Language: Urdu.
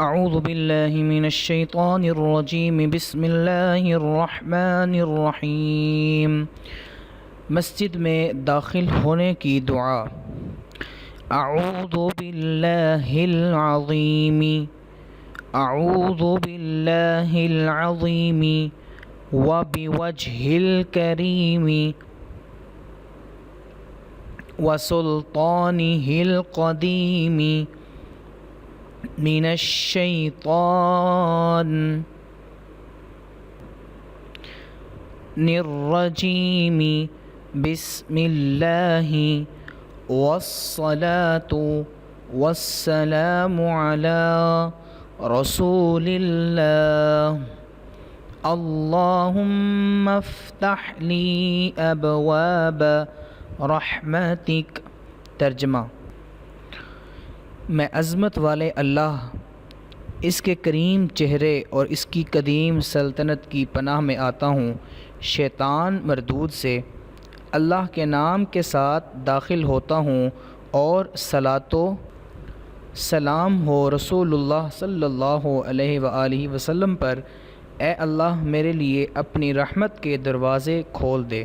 اعوذ باللہ من الشیطان الرجیم بسم اللہ الرحمن الرحیم۔ مسجد میں داخل ہونے کی دعا۔ اعوذ باللہ العظیم، اعوذ باللہ العظیم وبوجہ الکریم وسلطانہ القدیم من الشیطان الرجیم، بسم اللہ والصلاة والسلام علی رسول اللہ۔ اللہم افتح لی ابواب رحمتک۔ ترجمہ: میں عظمت والے اللہ، اس کے کریم چہرے اور اس کی قدیم سلطنت کی پناہ میں آتا ہوں شیطان مردود سے۔ اللہ کے نام کے ساتھ داخل ہوتا ہوں اور صلاۃ و سلام ہو رسول اللہ صلی اللہ علیہ وآلہ وسلم پر۔ اے اللہ، میرے لیے اپنی رحمت کے دروازے کھول دے۔